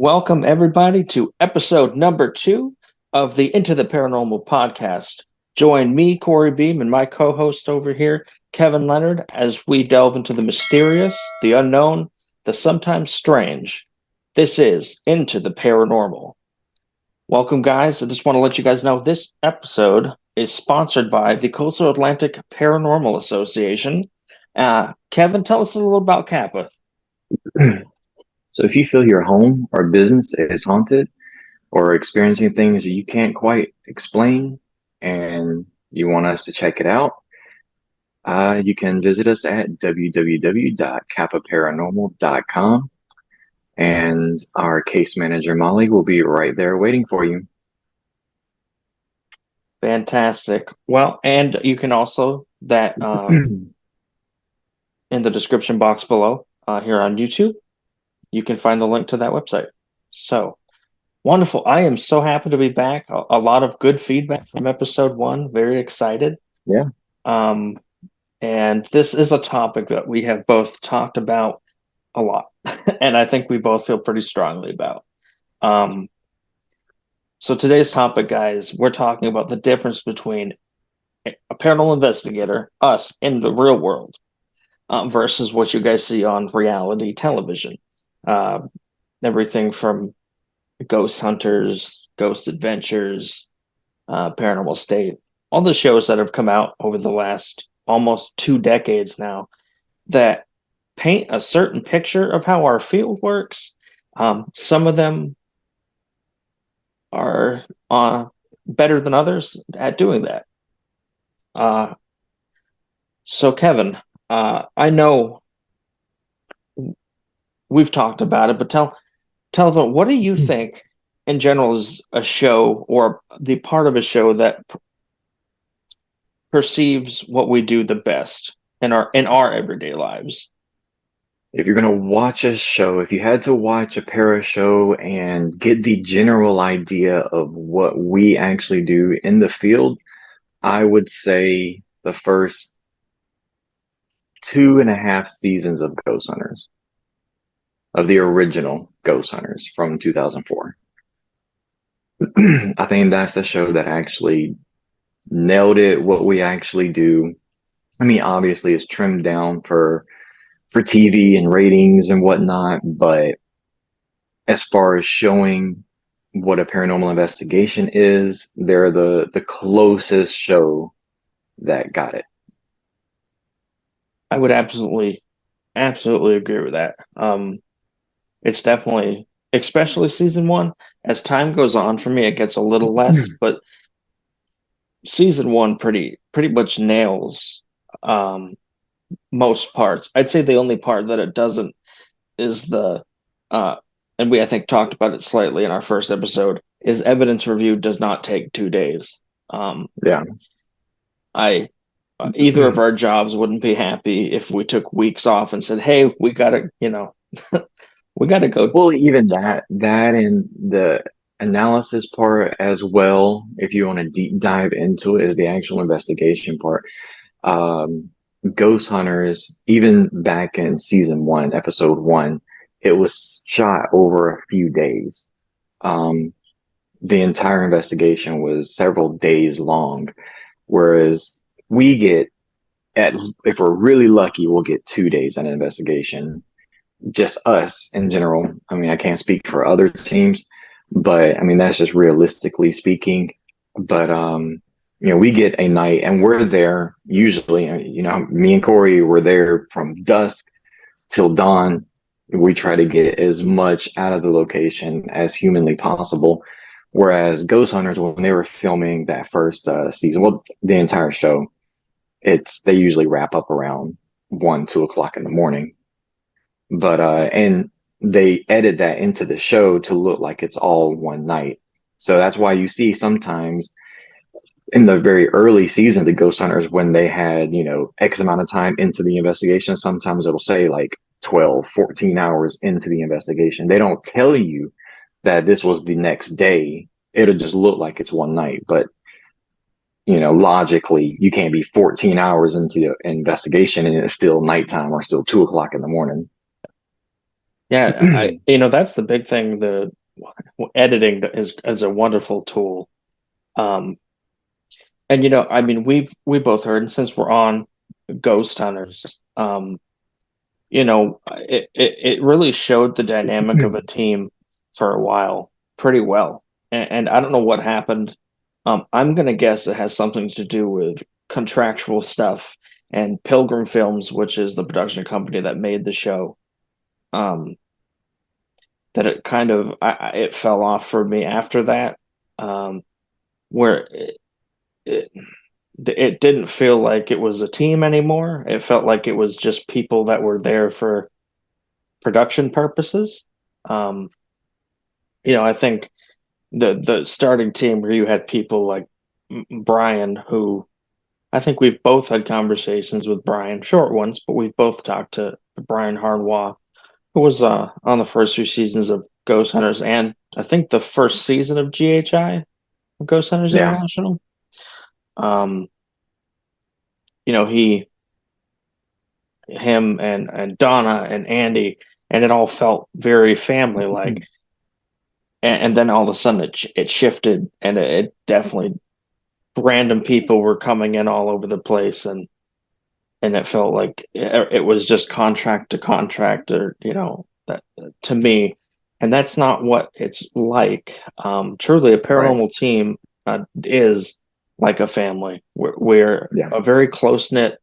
Welcome, everybody, to episode number 2 of the Into the Paranormal podcast. Join me, Corey Beam, and my co host over here, Kevin Leonard, as we delve into the mysterious, the unknown, the sometimes strange. This is Into the Paranormal. Welcome, guys. I just want to let you guys know this episode is sponsored by the Coastal Atlantic Paranormal Association. Kevin, tell us a little about Kappa. So if you feel your home or business is haunted or experiencing things that you can't quite explain and you want us to check it out, you can visit us at www.kappaparanormal.com, and our case manager, Molly, will be right there waiting for you. Fantastic. Well, and you can also in the description box below here on YouTube, you can find the link to that website. So wonderful. I am so happy to be back. A lot of good feedback from episode 1. Very excited. Yeah. And this is a topic that we have both talked about a lot, and I think we both feel pretty strongly about. So today's topic, guys, we're talking about the difference between a paranormal investigator, us in the real world, versus what you guys see on reality television. Everything from Ghost Hunters, Ghost Adventures, Paranormal State, all the shows that have come out over the last almost 2 decades now that paint a certain picture of how our field works. Some of them are better than others at doing that. So, Kevin, I know we've talked about it, but tell them, what do you think in general is a show or the part of a show that perceives what we do the best in our everyday lives? If you're going to watch a show, if you had to watch a para show and get the general idea of what we actually do in the field, I would say the first 2.5 seasons of Ghost Hunters, of the original Ghost Hunters from 2004. I think that's the show that actually nailed it, what we actually do. I mean, obviously it's trimmed down for TV and ratings and whatnot, but as far as showing what a paranormal investigation is, they're the closest show that got it. I would absolutely agree with that. It's definitely, especially season 1. As time goes on, for me, it gets a little less, but season 1 pretty much nails most parts. I'd say the only part that it doesn't is and we, I think, talked about it slightly in our first episode, is evidence review does not take 2 days. Yeah. Either of our jobs wouldn't be happy if we took weeks off and said, hey, we gotta, we gotta go. Well, even that and the analysis part as well, if you want to deep dive into it, is the actual investigation part. Ghost Hunters, even back in season 1, episode 1, it was shot over a few days. The entire investigation was several days long, whereas we get, if we're really lucky, we'll get 2 days on an investigation. Just us in general. I mean, I can't speak for other teams, but I mean, that's just realistically speaking. But, we get a night and we're there usually, me and Corey were there from dusk till dawn. We try to get as much out of the location as humanly possible. Whereas Ghost Hunters, when they were filming that first season, well, the entire show, they usually wrap up around 1-2 o'clock in the morning. But and they edit that into the show to look like it's all one night. So that's why you see sometimes in the very early season of the Ghost Hunters, when they had, X amount of time into the investigation, sometimes it'll say like 12, 14 hours into the investigation. They don't tell you that this was the next day. It'll just look like it's one night. But, logically, you can't be 14 hours into the investigation and it's still nighttime or still 2 o'clock in the morning. Yeah, that's the big thing. The editing is a wonderful tool. Um, and I mean, we both heard, and since we're on Ghost Hunters, it really showed the dynamic of a team for a while pretty well. And I don't know what happened. I'm gonna guess it has something to do with contractual stuff and Pilgrim Films, which is the production company that made the show. Um, that it kind of it fell off for me after that, where it it didn't feel like it was a team anymore. It felt like it was just people that were there for production purposes. Um, I think the starting team where you had people like Brian, who I think we've both had conversations with Brian, short ones, but we've both talked to Brian Harnois, who was on the first few seasons of Ghost Hunters and I think the first season of GHI, Ghost Hunters Yeah, International. Um, he, him, and Donna and Andy, and it all felt very family like. And then all of a sudden it shifted, and it definitely random people were coming in all over the place, and it felt like it was just contract to contract, or that to me, and that's not what it's like. Truly, a right. paranormal team is like a family. We're Yeah, a very close knit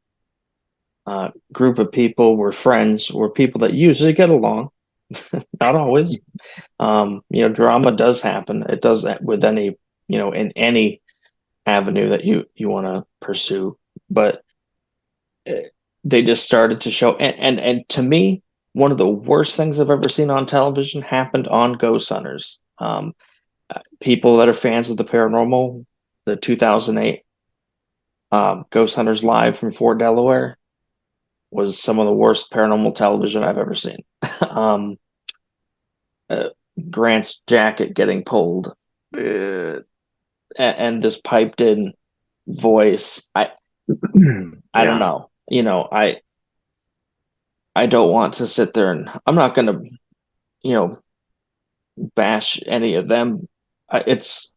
group of people. We're friends. We're people that usually get along, not always. Drama does happen. It does with any, in any avenue that you want to pursue, but they just started to show, and to me, one of the worst things I've ever seen on television happened on Ghost Hunters. People that are fans of the paranormal, the 2008 Ghost Hunters Live from Fort Delaware was some of the worst paranormal television I've ever seen. um, uh, Grant's jacket getting pulled, and this piped in voice. I don't yeah, know. I don't want to sit there, and I'm not going to you know bash any of them. It's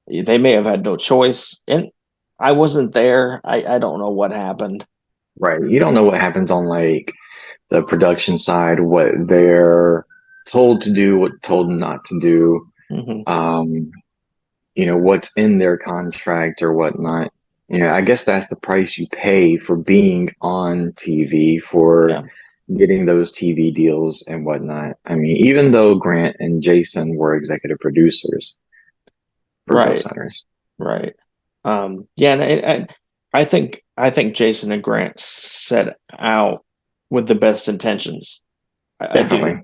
They may have had no choice, and I wasn't there. I don't know what happened. right. You don't know what happens on like the production side, what they're told to do, what told not to do. Hmm. Um, what's in their contract or whatnot. I guess that's the price you pay for being on TV, for Yeah. getting those TV deals and whatnot. I mean, even though Grant and Jason were executive producers for Ghost Right. Hunters. Right. Yeah, and I think Jason and Grant set out with the best intentions. I do. Definitely.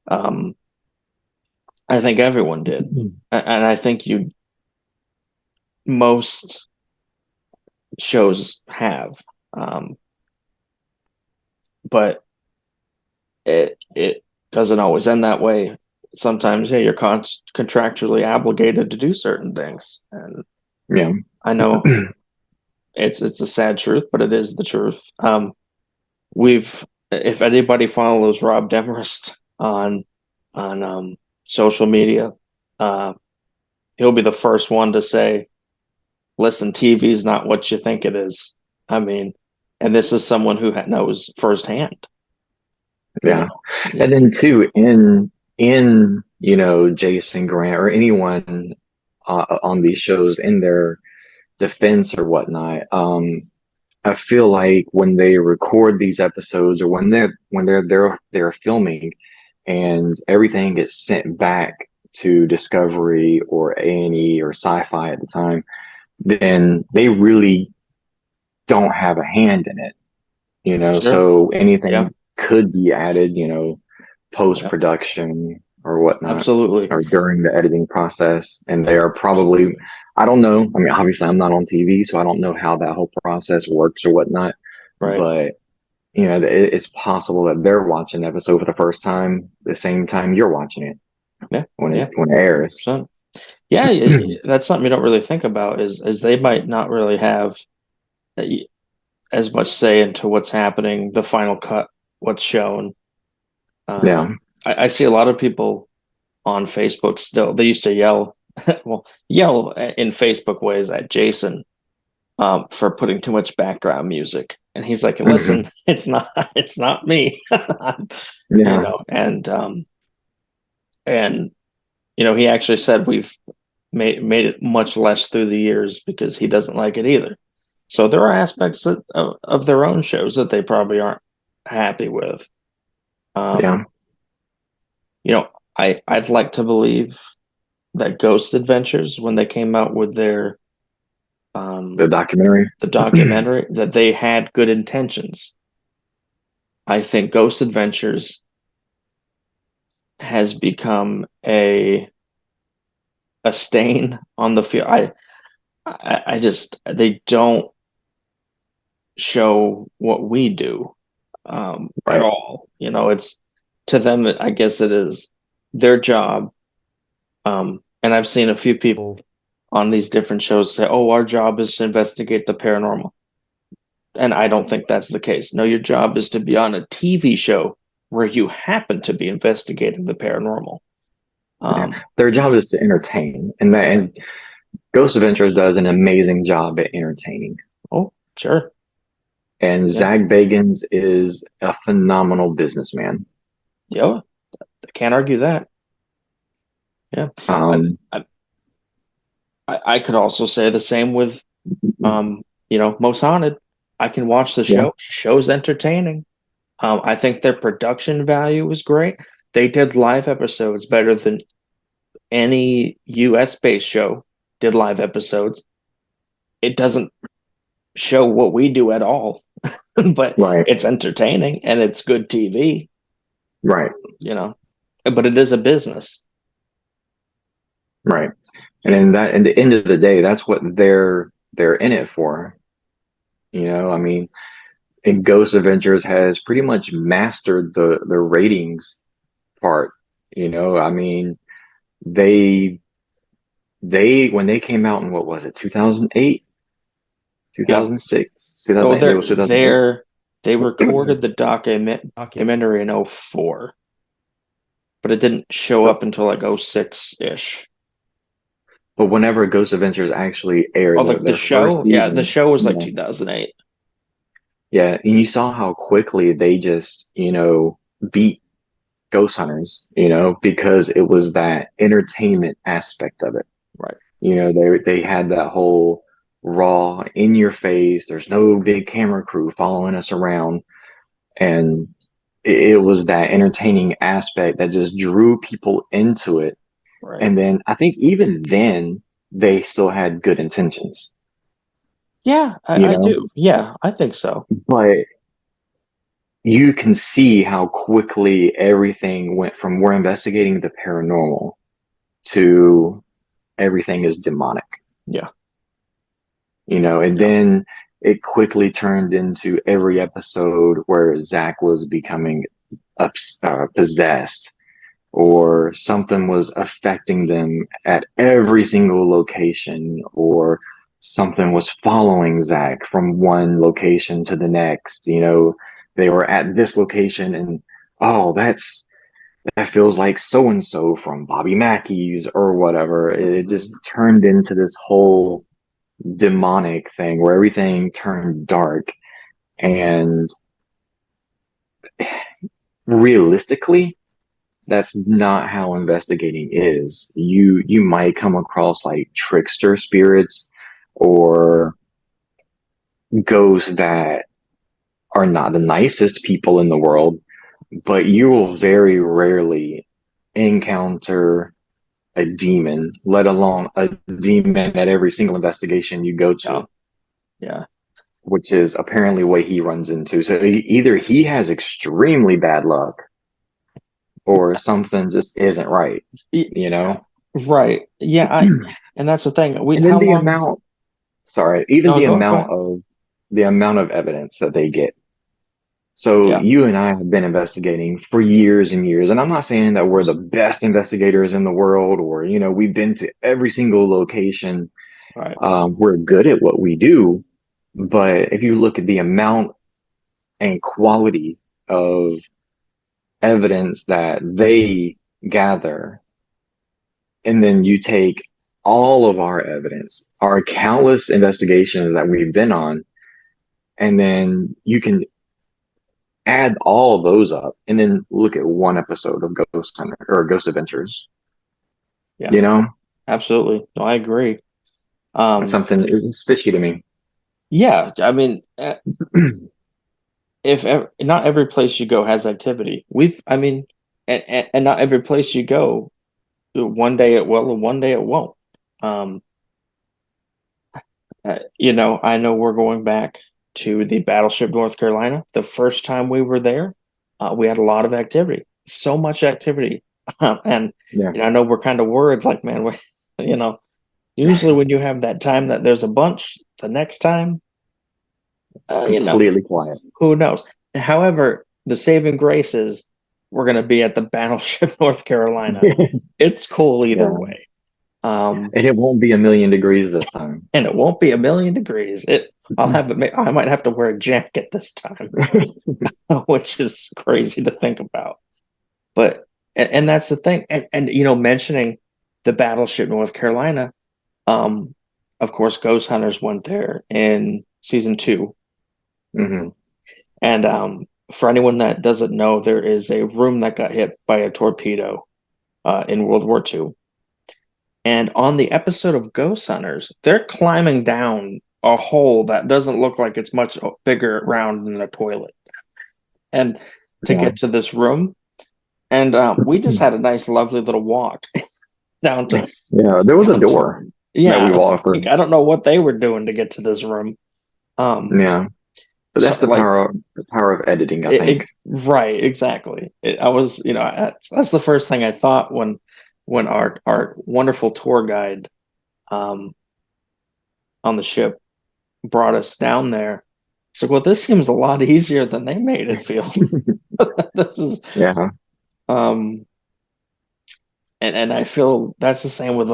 Um, I think everyone did, and I think most shows have. Um, but it doesn't always end that way. Sometimes, yeah, you're contractually obligated to do certain things, and Yeah. I know it's a sad truth, but it is the truth. We've If anybody follows Rob Demarest on social media, uh, he'll be the first one to say, "Listen, TV's not what you think it is." I mean, and this is someone who knows firsthand. You Yeah. know, And then too, in Jason Grant or anyone on these shows, in their defense or whatnot, I feel like when they record these episodes, or when they're filming, and everything gets sent back to Discovery or A&E or Sci-Fi at the time, then they really don't have a hand in it. sure, So yeah, anything could be added, post yeah, production or whatnot, absolutely, or during the editing process. And they are probably, I don't know. I mean, obviously, I'm not on TV, so I don't know how that whole process works or whatnot. right, But, it's possible that they're watching the episode for the first time the same time you're watching it yeah, when it yeah, when it airs. 100%. Yeah, that's something you don't really think about is they might not really have uh, as much say into what's happening, the final cut, what's shown. Yeah. Um, I see a lot of people on Facebook still. They used to yell, well, yell in Facebook ways at Jason for putting too much background music, and he's like, "Listen, Mhm. it's not me," you Yeah, know, and he actually said we've made it much less through the years because he doesn't like it either. So there are aspects of their own shows that they probably aren't happy with. yeah. Um, you know, I'd like to believe that Ghost Adventures, when they came out with their The documentary. the documentary, that they had good intentions. I think Ghost Adventures has become a stain on the field. I just they don't show what we do at Right. all. It's to them. I guess it is their job. And I've seen a few people on these different shows say, "Oh, our job is to investigate the paranormal," and I don't think that's the case. No, your job is to be on a TV show where you happen to be investigating the paranormal. Yeah. Um, Their job is to entertain, yeah. and Ghost Adventures does an amazing job at entertaining. Oh, sure. And Yeah. Zach Bagans is a phenomenal businessman. Yeah. I can't argue that. Yeah. I, Um, I I could also say the same with Most Haunted. I can watch the yeah, show. Show's entertaining. I think their production value was great. They did live episodes better than any US based show did live episodes. It doesn't show what we do at all, but right, it's entertaining and it's good TV, right, you know. But it is a business. right. And in the end of the day, that's what they're in it for. I mean, and Ghost Adventures has pretty much mastered the ratings part. I mean, they they when they came out in what was it, 2008, Yep. 2006, Oh, 2008, it was 2008. they recorded the documentary in '04, but it didn't show So, up until like '06 ish. but whenever Ghost Adventures actually Oh, aired like the their first show? Yeah, the season, show was like yeah, 2008. yeah, and you saw how quickly they just, beat Ghost Hunters, because it was that entertainment aspect of it. Right, They had that whole raw, in your face. There's no big camera crew following us around, and it was that entertaining aspect that just drew people into it. right. And then I think even then they still had good intentions, Yeah, you I know, do. Yeah, I think so. but you can see how quickly everything went from we're investigating the paranormal to everything is demonic, Yeah, and yeah, then it quickly turned into every episode where Zach was becoming possessed, or something was affecting them at every single location, or something was following Zach from one location to the next. They were at this location and, oh, that feels like so and so from Bobby Mackey's or whatever. It just turned into this whole demonic thing where everything turned dark. And realistically, that's not how investigating is. You might come across like trickster spirits or ghosts that are not the nicest people in the world, but you will very rarely encounter a demon, let alone a demon at every single investigation you go yeah, to, yeah. which is apparently what he runs into. So either he has extremely bad luck or something just isn't right, Y- you know? Right. Yeah, and that's the thing. And then How long? even No, go ahead. the amount of evidence that they get. So Yeah, you and I have been investigating for years and years, and I'm not saying that we're the best investigators in the world, or we've been to every single location. right. We're good at what we do, but if you look at the amount and quality of evidence that they gather, and then you take all of our evidence, our countless investigations that we've been on, and then you can add all of those up and then look at one episode of Ghost Hunter or Ghost Adventures. Yeah, You know, absolutely. No, I agree. that's Um, something it's fishy to me. yeah, I mean, if not every place you go has activity. I mean, and not every place you go, one day it will and one day it won't. Um, I know we're going back to the battleship North Carolina. The first time we were there, we had a lot of activity, so much activity, and Yeah, I know we're kind of worried, like, man, you know, usually when you have that time that there's a bunch, the next time, it's you know, completely quiet. who knows? However, the saving grace is we're going to be at the battleship North Carolina. It's cool either Yeah, way. Um, and it won't be a million degrees this time. and it won't be a million degrees. I might have to wear a jacket this time, which is crazy to think about. But and that's the thing. And mentioning the battleship North Carolina, um, of course, Ghost Hunters went there in season 2. Hmm. And for anyone that doesn't know, there is a room that got hit by a torpedo in World War II. And on the episode of Ghost Hunters, they're climbing down a hole that doesn't look like it's much bigger round than a toilet, and to Yeah, get to this room. And we just had a nice, lovely little walk down to yeah. There was a down to door that we yeah. walked Like, through. I don't know what they were doing to get to this room. Um, Yeah, but so that's like the power of editing, I think. right, exactly. I was, that's the first thing I thought when our wonderful tour guide um on the ship brought us down there. So, well, this seems a lot easier than they made it feel. This is Yeah, um and I feel that's the same with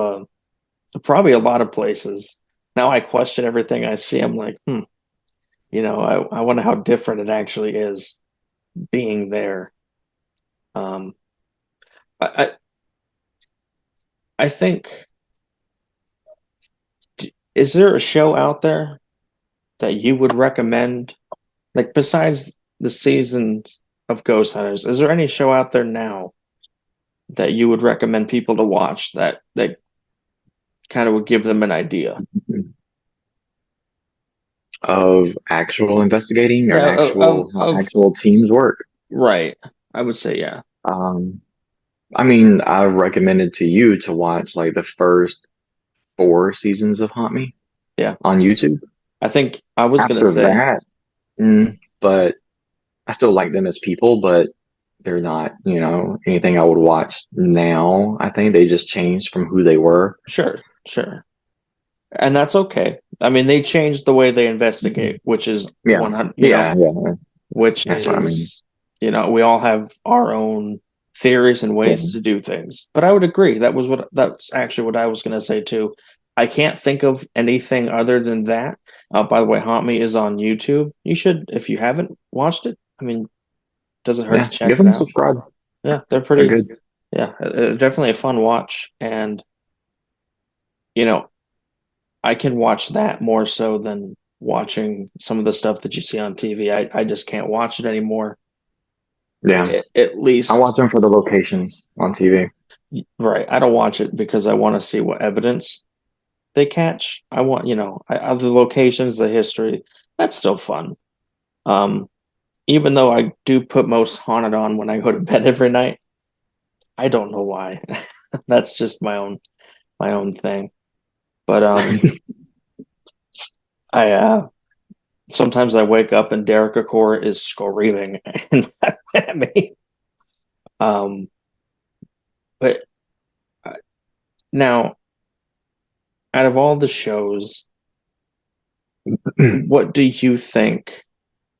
probably a lot of places. Now I question everything I see. I'm like, I wonder how different it actually is being there. Um I I think, is there a show out there that you would recommend, like, besides the seasons of Ghost Hunters? Is there any show out there now that you would recommend people to watch that kind of would give them an idea? of actual investigating or Yeah, actual how of actual teams work. right. I would say yeah. Um, I mean, I've recommended to you to watch like the first 4 seasons of Haunt Me Yeah. on YouTube. I think I was gonna After say that, but I still like them as people, but they're not, anything I would watch now. I think they just changed from who they were. sure, sure. And that's okay. I mean, they changed the way they Mhm. investigate, which is Yeah, 100, yeah, yeah. which That's what I mean. is, we all have our own theories and Yeah, ways to do things. But I would agree. That's actually what I was going to say too. I can't think of anything other than that. By the way, Haunt Me is on YouTube. You should, if you haven't watched it, I mean, doesn't hurt to yeah. check Give it them a out. subscribe. Yeah, they're They're pretty, good. yeah, definitely a fun watch. And, you know, I can watch that more so than watching some of the stuff that you see on TV. I just can't watch it anymore. Yeah, At I watch least, them for the locations on TV. right. I don't watch it because I want to see what evidence they catch. I want, the locations, the history. That's still fun. Um, Even though I do put most haunted on when I go to bed every night. I don't know why. That's just my own thing. But I sometimes I wake up and Derek Accor is screaming at me. Um, but now, out of all the shows, what do you think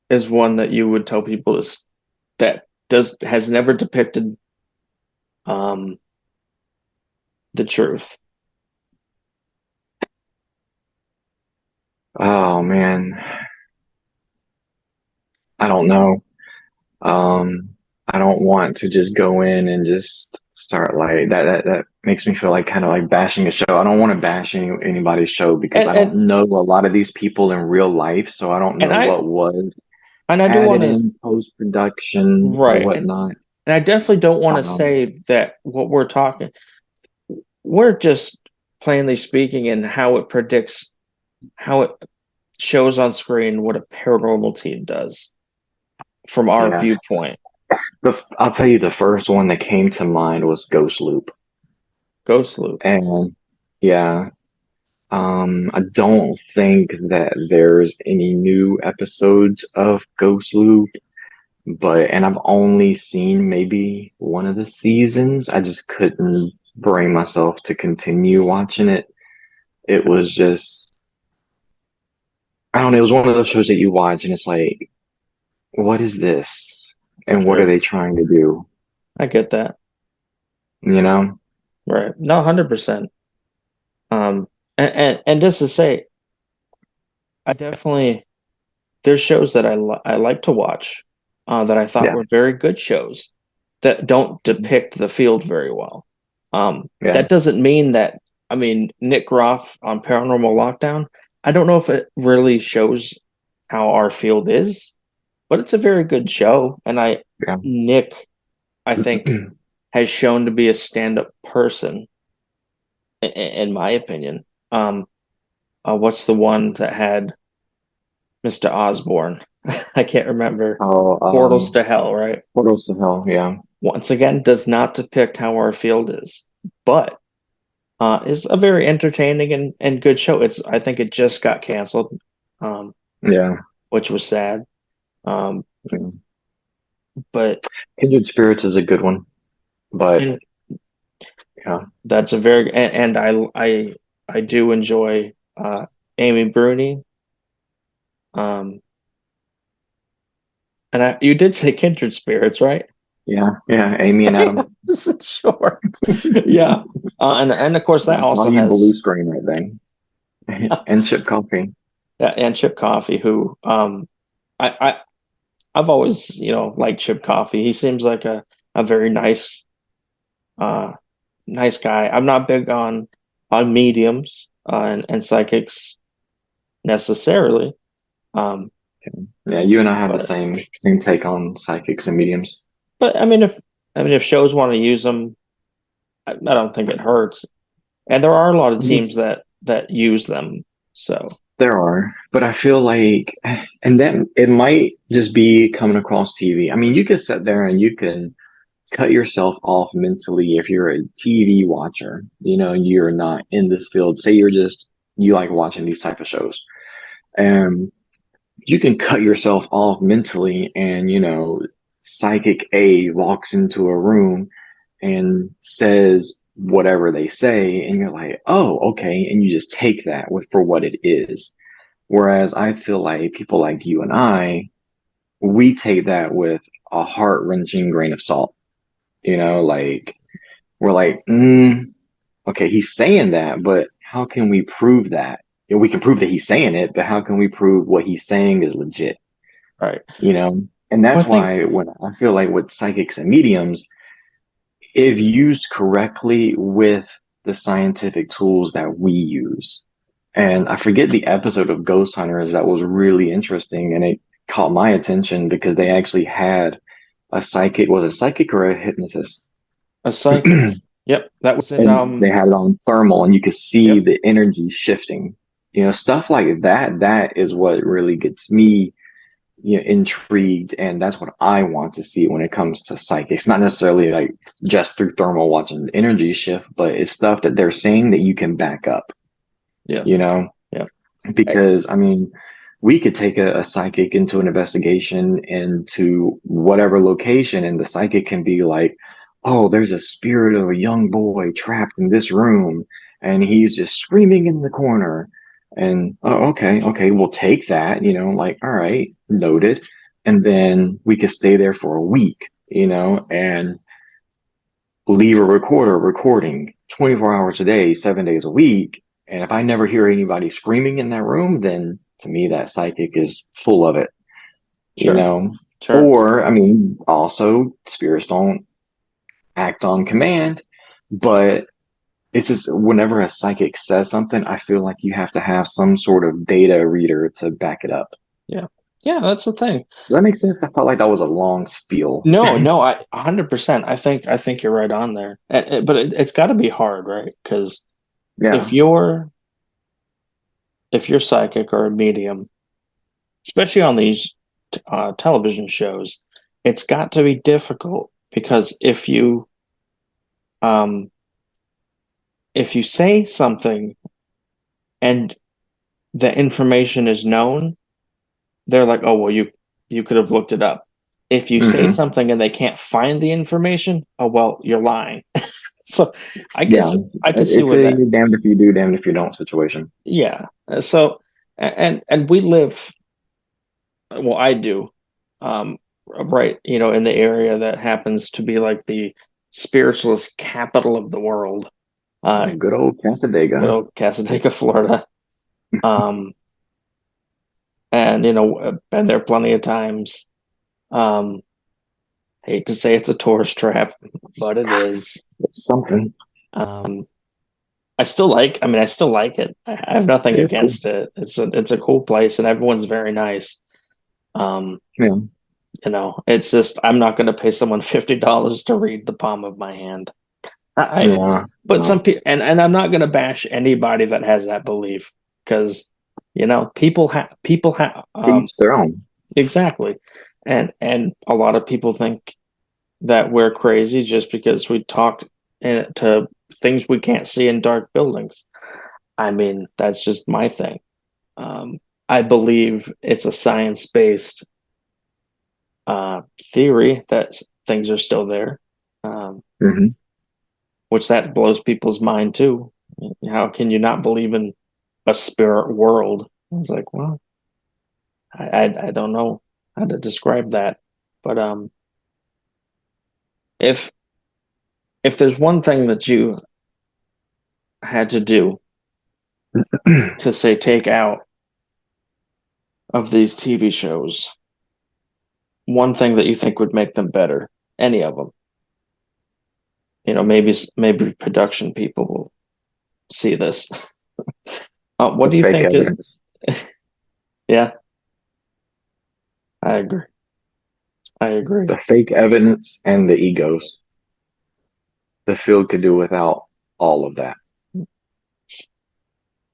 is one that you would tell people that has never depicted um the truth? Oh man, I don't know. Um, I don't want to just go in and just start like that makes me feel like kind of like bashing a show. I don't want to bash anybody's show because and I and, don't know a lot of these people in real life, so I don't and know I what was and I do want added to in post production or right, whatnot. and I definitely don't want to Um, say that what we're just plainly speaking in how it predicts how it shows on screen what a paranormal team does from our yeah, viewpoint. I'll tell you the first one that came to mind was Ghost Loop, Ghost Loop. and yeah, I don't think that there's any new episodes of Ghost Loop, and I've only seen maybe one of the seasons. I just couldn't bring myself to continue watching it. It was just, I don't know, it was one of those shows that you watch and it's like, what is this? And what are Sure, they trying to do? I get that. You know? Right, no, 100%. And just to say, I definitely there's shows that I like to watch, that I thought Yeah. were very good shows that don't depict the field very well. Yeah. That doesn't mean that. I mean, Nick Groff on Paranormal Lockdown. I don't know if it really shows how our field is, but it's a very good show. And Yeah. Nick, I think, has shown to be a stand-up person, in my opinion. What's the one that had Mr. Osborne? I can't remember. Oh, Portals to Hell, right? Portals to Hell. Yeah. Once again, does not depict how our field is, but is a very entertaining and good show. I think it just got canceled, um, Yeah. which was sad. Um, Yeah. but Kindred Spirits is a good one, but and yeah. that's a very and I do enjoy Amy Bruni. Um, and you did say Kindred Spirits, right? Yeah. Yeah. Amy and I Adam. wasn't sure. Yeah, and of course that I saw also you blue has screen right there. And Chip Coffee. and Chip Coffey, who I, I I've always liked Chip Coffey. He seems like a very uh nice guy. I'm not big on mediums and psychics necessarily, um, Yeah, you and I have the but same take on psychics and mediums. but I mean if shows want to use them, I don't think it hurts. And there are a lot of I teams just that use them. So There are, but I feel like, and then it might just be coming across TV. I mean, you could sit there and you can cut yourself off mentally if you're a TV watcher. You're not in this field. Say you like watching these type of shows, and you can cut yourself off mentally, and psychic A walks into a room and says whatever they say, and you're like, oh, okay, and you just take that for what it is. Whereas I feel like people like you and we take that with a heart wrenching grain of salt. Like we're like, okay, he's saying that, but how can we prove that? We can prove that he's saying it, but how can we prove what he's saying is legit? right. You know? And Well, that's I think why when I feel like with psychics and mediums, if used correctly with the scientific tools that we use. And I forget the episode of Ghost Hunters that was really interesting and it caught my attention because they actually had a psychic, was it a psychic or a hypnotist? a psychic. And Yep, that was in they had it on thermal and you could see yep, the energy shifting. Stuff like that. That is what really gets me intrigued, and that's what I want to see when it comes to psychics. Not necessarily like just through thermal watching the energy shift, but it's stuff that they're saying that you can back up, yeah, you know? yeah. I, Because I mean, we could take a psychic into an investigation into whatever location, and the psychic can be like, oh, there's a spirit of a young boy trapped in this room, and he's just screaming in the corner. And oh, okay, we'll take that, like, all right, noted. And then we could stay there for a week, and leave a recorder recording 24 hours a day, 7 days a week. And if I never hear anybody screaming in that room, then to me, that psychic is full of it, you sure. know? Sure. Or, I mean, also spirits don't act on command, but it's just whenever a psychic says something, I feel like you have to have some sort of data reader to back it up. Yeah. Yeah, that's the thing. Does that make sense? I felt like that was a long spiel. No, no, 100%. I think you're right on there. But it's got to be hard, right? Because if Yeah. you're if you're psychic or a medium, especially on these television shows, it's got to be difficult because um if you say something and the information is known, they're like, oh well, you could have looked it up. If you say Hmm. something and they can't find the information, oh well, you're lying. So I Yeah. guess I could see It's where a that. you're damned if you do, damned if you don't situation. Yeah. So and we live, well, I do, right, in the area that happens to be like the spiritualist capital of the world, uh, Oh, good old good Casadega. old Casadega, Florida. Um, and been there plenty of times. Um, hate to say it's a tourist trap, but it is. It's something. Um, I still like it. I have nothing It's cool. against it. It's a cool place and everyone's very nice. Um, Yeah. it's just I'm not going to pay someone $50 to read the palm of my hand. I Yeah. but some No. people, and I'm not going to bash anybody that has that belief because people have To each their own. exactly, and a lot of people think that we're crazy just because we talked to things we can't see in dark buildings. I mean, that's just my thing. I believe it's a science-based theory that things are still there, um, Hmm. which that blows people's mind too. How can you not believe in a spirit world? I was like, well, I don't know how to describe that, but if if there's one thing that you had to do to say take out of these TV shows, one thing that you think would make them better, any of them, maybe production people will see this. What The do you fake think is? evidence. Yeah, I agree. I agree. The fake evidence and the egos. The field could do without all of that.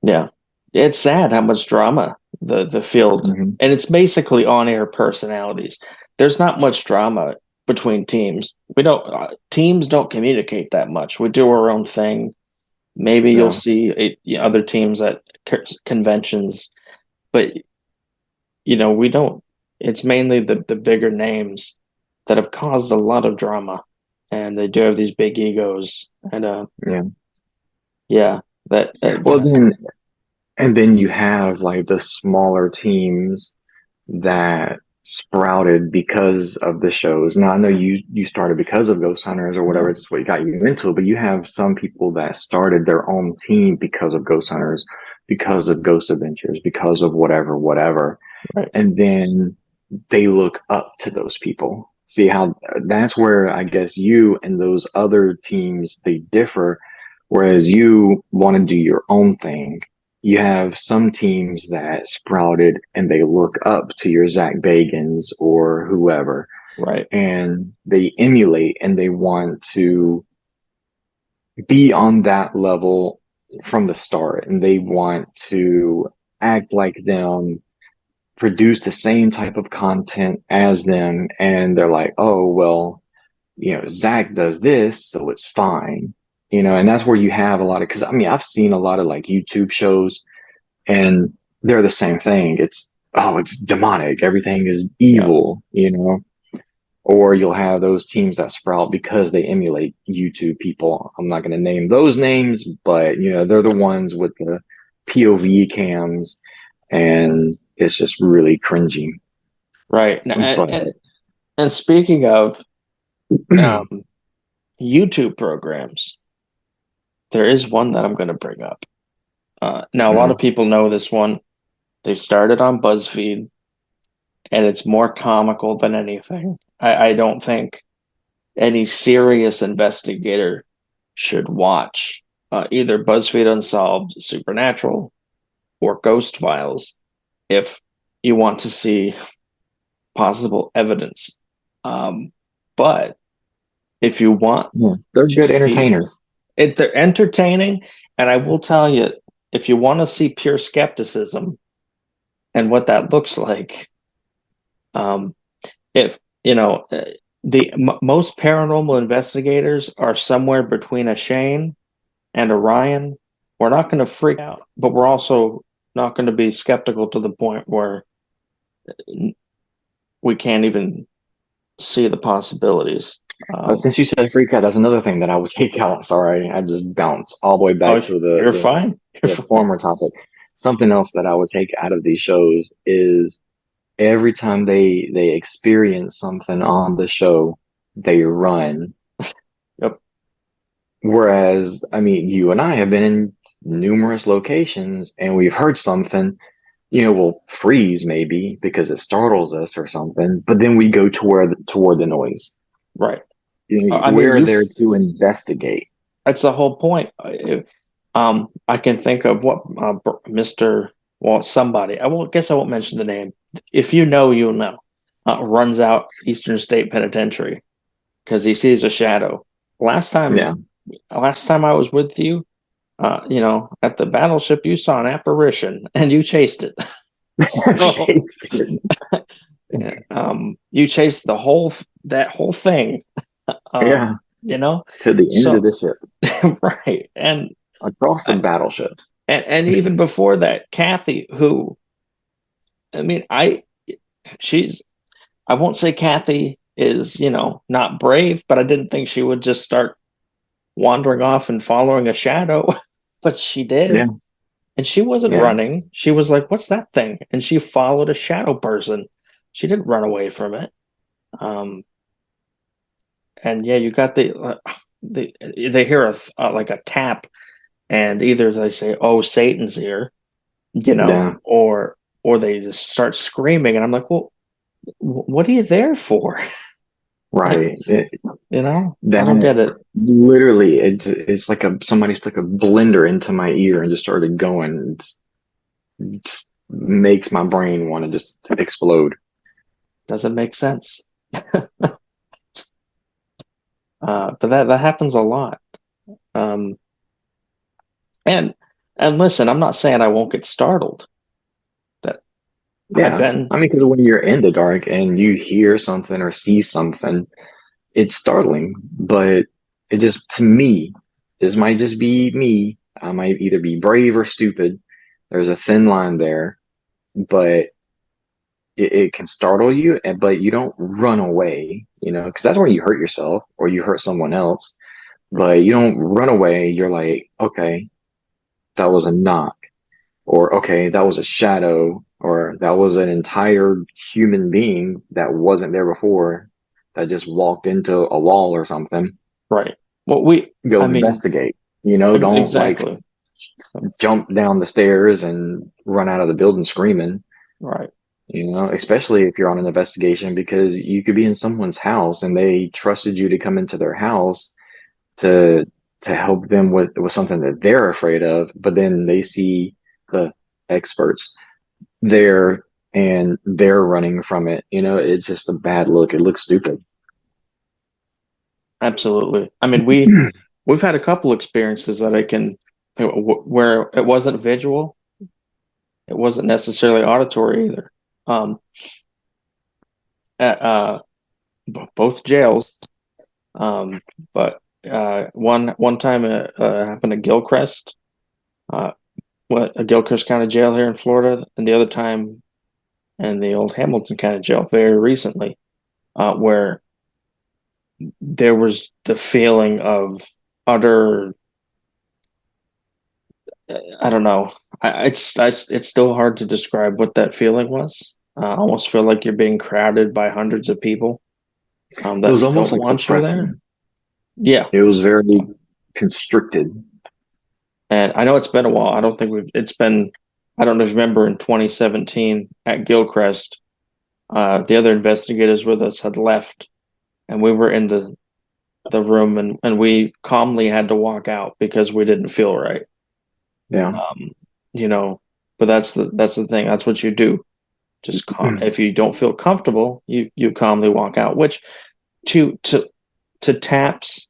Yeah, it's sad how much drama the field, Hmm. and it's basically on-air personalities. There's not much drama between teams. We don't Teams don't communicate that much. We do our own thing. Maybe you'll Yeah. see other teams at conventions, but we don't. It's mainly the bigger names that have caused a lot of drama, and they do have these big egos, and Yeah. yeah, that Well, then you have like the smaller teams that sprouted because of the shows. Now I know you started because of Ghost Hunters or yeah, whatever, just what got you into it, but you have some people that started their own team because of Ghost Hunters, because of Ghost Adventures, because of whatever, whatever. right, And then they look up to those people. See how that's where I guess you and those other teams they differ. Whereas you want to do your own thing, you have some teams that sprouted and they look up to your Zach Bagans or whoever, right, and they emulate and they want to be on that level from the start, and they want to act like them, produce the same type of content as them, and they're like, oh well, Zach does this, so it's fine. And that's where you have a lot of, because I mean, I've seen a lot of like YouTube shows, and they're the same thing. It's demonic, everything is yeah, evil. Or you'll have those teams that sprout because they emulate YouTube people. I'm not going to name those names, but they're the ones with the POV cams, and it's just really cringy. right. But And speaking of um, YouTube programs, there is one that I'm going to bring up. Now, a lot of Mhm. people know this one. They started on BuzzFeed, and it's more comical than anything. I don't think any serious investigator should watch either BuzzFeed Unsolved, Supernatural, or Ghost Files if you want to see possible evidence. But if you want Yeah, they're to good see entertainers. it, they're entertaining. And I will tell you, if you want to see pure skepticism and what that looks like, um, if you know, most paranormal investigators are somewhere between a Shane and a Ryan. We're not going to freak out, but we're also not going to be skeptical to the point where we can't even see the possibilities. Since you said freak out, that's another thing that I would take out. Sorry, I just bounced all the way Oh, back to you're fine. You're the fine. former topic. Something else that I would take out of these shows is every time they experience something on the show, they run. Yep. Whereas, I mean, you and I have been in numerous locations and we've heard something, we'll freeze maybe because it startles us or something, but then we go toward the noise. Right. I mean, We're there to investigate. that's the whole point. I can think of what Mr. Well, somebody. I won't guess I won't mention the name. If you know, you'll know. Runs out Eastern State Penitentiary because he sees a shadow. Last time, Yeah. last time I was with you, at the battleship, you saw an apparition and you chased it. So, you chased that whole thing. Yeah. You know, To the end of so the ship, right, and across the battleship. and even before that, Kathy, who, I mean, she's, I won't say Kathy is, not brave, but I didn't think she would just start wandering off and following a shadow, but she Yeah. did. And she wasn't Yeah. running. She was like, "What's that thing?" And she followed a shadow person. She didn't run away from it. Um, and yeah, you got they hear like a tap, and either they say, "Oh, Satan's here," Yeah. or they just start screaming, and I'm like, "Well, what are you there for?" Like, Right. I don't That get it. literally, it's like somebody stuck a blender into my ear and just started going. It just makes my brain want to just explode. Doesn't make sense. But that happens a lot. Um, and and listen, I'm not saying I won't get startled. That I've Yeah. been I mean, because when you're in the dark and you hear something or see something, it's startling, but it just, to me, this might just be me. I might either be brave or stupid. There's a thin line there, but it can startle you, but you don't run away, because that's where you hurt yourself or you hurt someone else, but you don't run away. You're like, okay, that was a knock, or okay, that was a shadow, or that was an entire human being that wasn't there before that just walked into a wall or something. right. Well, Go I mean, investigate. Don't like exactly. jump down the stairs and run out of the building screaming. Right. Especially if you're on an investigation, because you could be in someone's house and they trusted you to come into their house to help them with something that they're afraid of, but then they see the experts there and they're running from it. It's just a bad look. It looks stupid. Absolutely. I mean, we've had a couple experiences that I can where it wasn't visual, it wasn't necessarily auditory either. Um, at both jails. Um, but one time it happened at Gilchrist, uh, a Gilchrist County Jail here in Florida, and the other time in the old Hamilton County Jail very recently, where there was the feeling of utter. I don't know. It's still hard to describe what that feeling was. I almost feel like you're being crowded by hundreds of people It was that almost don't like want you there. oppression. Yeah, It was very constricted. and I know it's been a while. I don't know if you remember in 2017 at Gilchrist, The other investigators with us had left, and we were in the room, and we calmly had to walk out because we didn't feel right. Yeah. Um, you know, but that's the thing. That's what you do. Just if you don't feel comfortable, you calmly walk out. Which to Taps,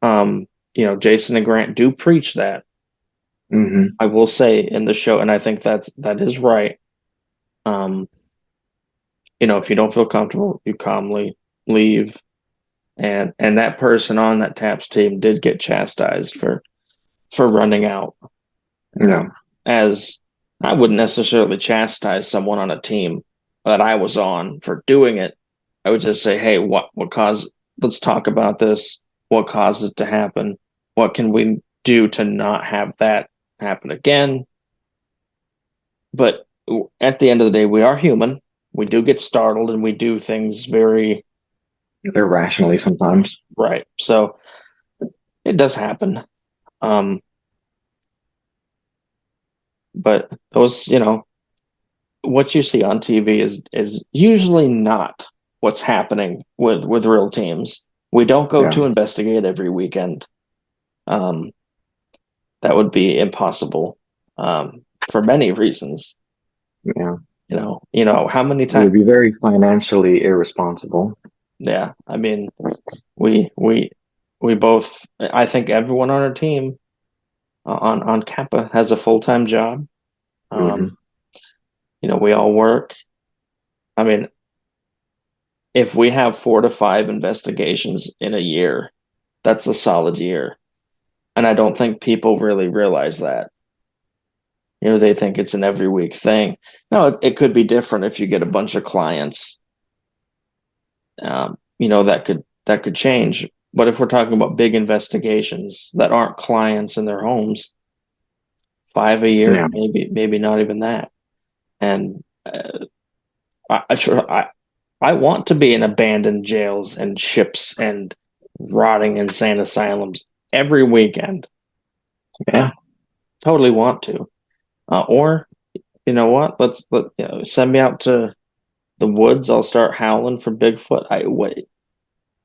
Jason and Grant do preach that. Hmm. I will say in the show, and I think that is right. Um, if you don't feel comfortable, you calmly leave. And that person on that Taps team did get chastised for running out. Yeah. As I wouldn't necessarily chastise someone on a team that I was on for doing it. I would just say, hey, what caused, let's talk about this. What caused it to happen? What can we do to not have that happen again? But at the end of the day, we are human. We do get startled and we do things very Irrationally sometimes. right. So it does happen. Um, but those, what you see on TV is usually not what's happening with real teams. We don't go Yeah. to investigate every weekend. Um, that would be impossible for many reasons. Yeah. How many It would times? be very financially irresponsible. Yeah, I mean, we both. I think everyone on our team on Kappa has a full-time job. Um, Hmm. we all work. I mean, if we have 4 to 5 investigations in a year, that's a solid year. And I don't think people really realize that. They think it's an every week thing. No, it could be different if you get a bunch of clients. That could change. But if we're talking about big investigations that aren't clients in their homes, 5 a year, Yeah. maybe not even that. And I want to be in abandoned jails and ships and rotting insane asylums every weekend. Yeah. Totally want to. Or you know what? Send me out to the woods. I'll start howling for Bigfoot.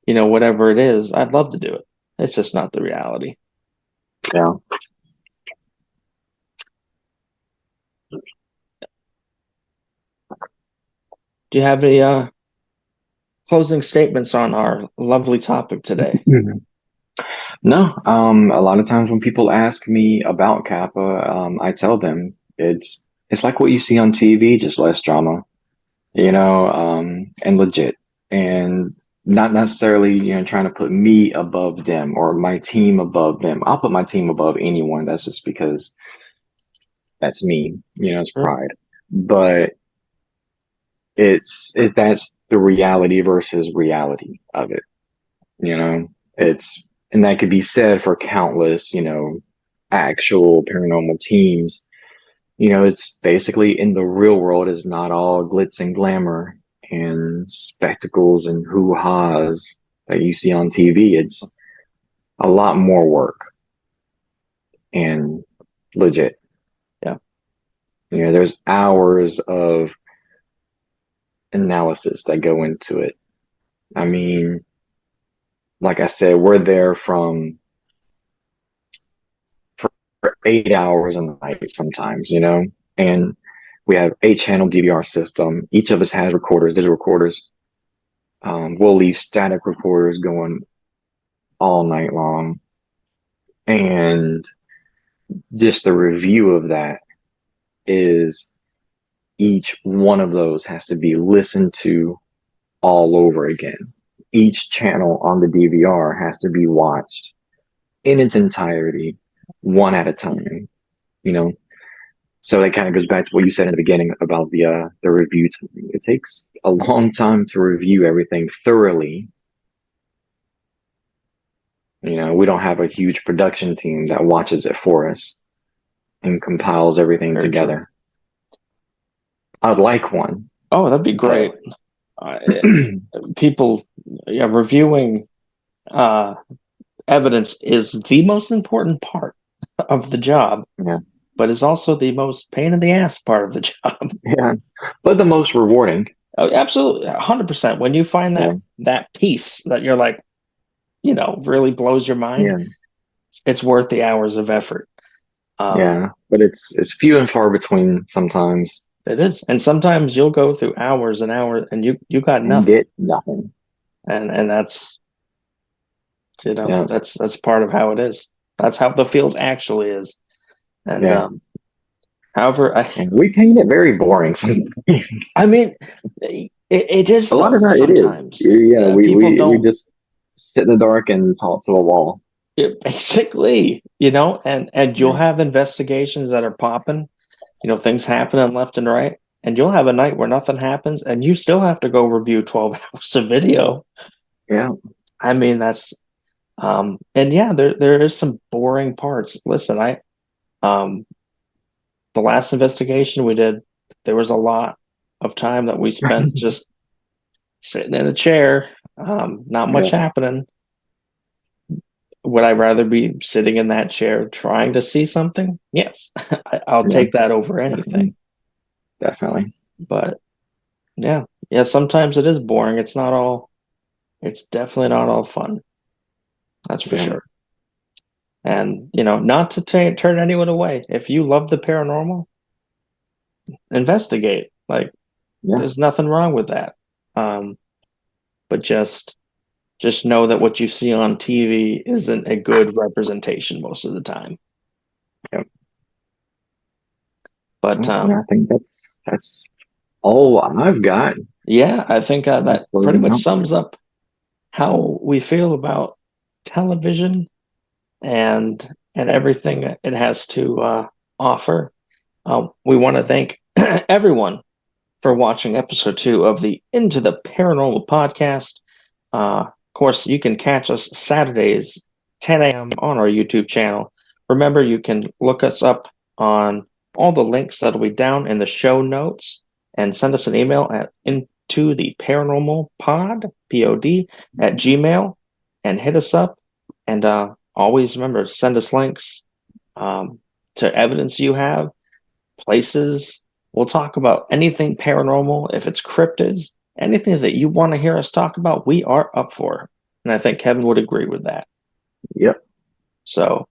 Whatever it is, I'd love to do it. It's just not the reality. Yeah. Do you have any closing statements on our lovely topic today? Mhm. No, a lot of times when people ask me about Kappa, I tell them it's like what you see on TV, just less drama, and legit, and not necessarily, trying to put me above them or my team above them. I'll put my team above anyone. That's just because that's me, it's Sure. pride. But that's the reality versus reality of it. You know, and that could be said for countless, actual paranormal teams. It's basically in the real world is not all glitz and glamour and spectacles and hoo-has that you see on TV. It's a lot more work and legit. Yeah. There's hours of analysis that go into it. I mean, like I said, we're there for 8 hours a night sometimes, and we have 8 channel DVR system. Each of us has recorders, digital recorders. We'll leave static recorders going all night long. And just the review of that is each one of those has to be listened to all over again. Each channel on the DVR has to be watched in its entirety, one at a time, you know. So that kind of goes back to what you said in the beginning about the review time. It takes a long time to review everything thoroughly. We don't have a huge production team that watches it for us and compiles everything Very true. together. I'd like one, Oh, that'd be but great. Uh, People, yeah, reviewing uh, evidence is the most important part of the job, yeah, but is also the most pain in the ass part of the job. yeah, but the most rewarding. Oh, absolutely, 100%. When you find Yeah, that piece that you're like, really blows your mind, yeah, it's worth the hours of effort. Um, yeah. But it's few and far between sometimes, it is, and sometimes you'll go through hours and hours, and you got and nothing, get nothing. and that's Yeah, that's part of how it is. That's how the field actually is. And yeah. however, And we paint it very boring sometimes. I mean, it is A lot of though. time it is. Sometimes, Yeah, yeah, we people we we don't. just sit in the dark and talk to a wall. Basically, and you'll Yeah, have investigations that are popping. Things happening left and right, and you'll have a night where nothing happens, and you still have to go review 12 hours of video. yeah, I mean, that's and yeah, there is some boring parts. Listen, um the last investigation we did, there was a lot of time that we spent just sitting in a chair, not much yeah, happening. Would I rather be sitting in that chair trying to see something? Yes, I'll yeah. take that over anything. Definitely, definitely. But yeah, yeah, sometimes it is boring. It's definitely not all fun. That's for Yeah, sure. And, not to turn anyone away. If you love the paranormal, investigate. Like, yeah, there's nothing wrong with that. Um, but just know that what you see on TV isn't a good representation most of the time. yeah. But Well, I think that's all I've got. yeah, I think that pretty Closing much out. sums up how we feel about television and everything it has to offer. We want to thank everyone for watching episode 2 of the Into the Paranormal podcast. Of course, you can catch us Saturdays, 10 a.m. on our YouTube channel. Remember, you can look us up on all the links that'll be down in the show notes and send us an email at into the paranormal pod, pod, at gmail and hit us up. And always remember, send us links to evidence you have, places. We'll talk about anything paranormal. If it's cryptids, anything that you want to hear us talk about, we are up for. And I think Kevin would agree with that. Yep. So,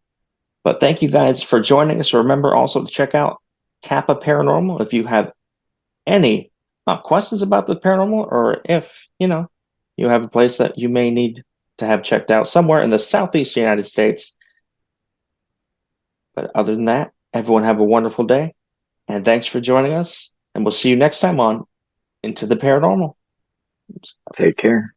but thank you guys for joining us. Remember also to check out Kappa Paranormal if you have any questions about the paranormal, or if, you have a place that you may need to have checked out somewhere in the Southeast United States. But other than that, everyone have a wonderful day. And thanks for joining us. And we'll see you next time on Into the Paranormal. Take care.